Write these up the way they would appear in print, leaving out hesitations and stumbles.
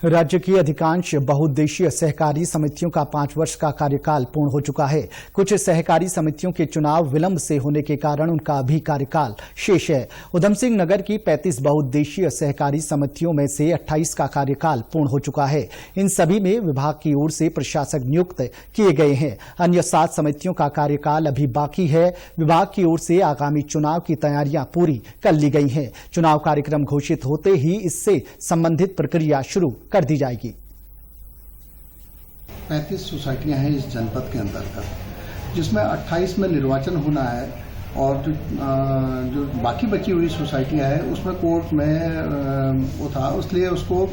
राज्य की अधिकांश बहुउद्देशीय सहकारी समितियों का 5 वर्ष का कार्यकाल पूर्ण हो चुका है। कुछ सहकारी समितियों के चुनाव विलंब से होने के कारण उनका अभी कार्यकाल शेष है। उधम सिंह नगर की 35 बहुउद्देशीय सहकारी समितियों में से 28 का कार्यकाल पूर्ण हो चुका है। इन सभी में विभाग की ओर से प्रशासक नियुक्त किए गए हैं। अन्य 7 समितियों का कार्यकाल अभी बाकी है। विभाग की ओर से आगामी चुनाव की तैयारियां पूरी कर ली गई हैं। चुनाव कार्यक्रम घोषित होते ही इससे संबंधित प्रक्रिया शुरू कर दी जाएगी। 35 सोसाइटियां हैं इस जनपद के अंतर्गत, जिसमें 28 में निर्वाचन होना है और जो बाकी बची हुई सोसाइटियां हैं उसमें कोर्ट में वो था, इसलिए उसको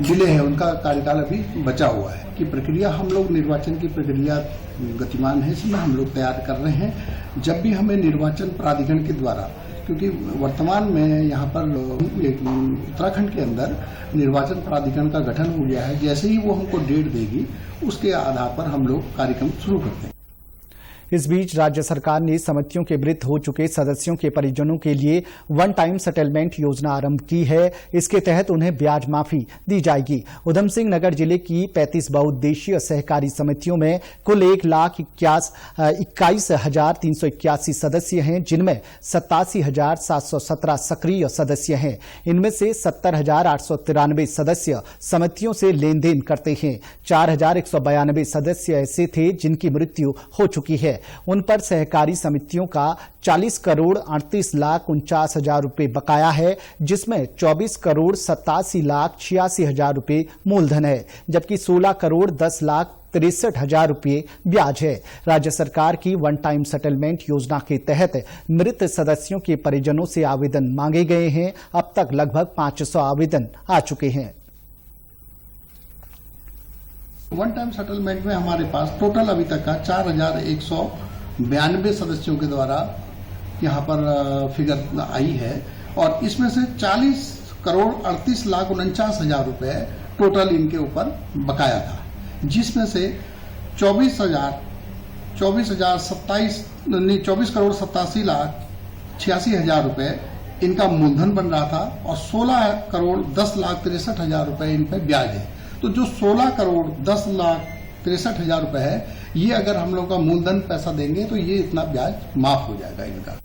डिले है, उनका कार्यकाल अभी बचा हुआ है। कि प्रक्रिया हम लोग निर्वाचन की प्रक्रिया गतिमान है, इसमें हम लोग तैयार कर रहे हैं। जब भी हमें निर्वाचन प्राधिकरण के द्वारा, क्योंकि वर्तमान में यहाँ पर उत्तराखंड के अंदर निर्वाचन प्राधिकरण का गठन हो गया है, जैसे ही वो हमको डेट देगी उसके आधार पर हम लोग कार्यक्रम शुरू करते हैं। इस बीच राज्य सरकार ने समितियों के मृत हो चुके सदस्यों के परिजनों के लिए वन टाइम सेटलमेंट योजना आरंभ की है। इसके तहत उन्हें ब्याज माफी दी जाएगी। उधम सिंह नगर जिले की 35 बहुउद्देशीय सहकारी समितियों में कुल 1,21,381 सदस्य हैं, जिनमें 87,717 सक्रिय सदस्य हैं। इनमें से 70,893 सदस्य समितियों से लेन देन करते हैं। 4,192 सदस्य ऐसे थे जिनकी मृत्यु हो चुकी है। उन पर सहकारी समितियों का 40 करोड़ 38 लाख 49 हजार रुपए बकाया है, जिसमें 24 करोड़ 87 लाख 86 हजार रुपए मूलधन है, जबकि 16 करोड़ 10 लाख 63 हजार रुपये ब्याज है। राज्य सरकार की वन टाइम सेटलमेंट योजना के तहत मृत सदस्यों के परिजनों से आवेदन मांगे गए हैं। अब तक लगभग 500 आवेदन आ चुके हैं। वन टाइम सेटलमेंट में हमारे पास टोटल अभी तक का 4,192 सदस्यों के द्वारा यहाँ पर फिगर आई है और इसमें से 40 करोड़ 38 लाख 49 हजार रुपए टोटल इनके ऊपर बकाया था, जिसमें से 24 करोड़ 87 लाख 86 हजार रुपए इनका मूलधन बन रहा था और 16 करोड़ 10 लाख 63 हजार रुपए इन पर ब्याज है। तो जो 16 करोड़ 10 लाख 63 हजार रुपए है, ये अगर हम लोग का मूलधन पैसा देंगे तो ये इतना ब्याज माफ हो जाएगा इनका।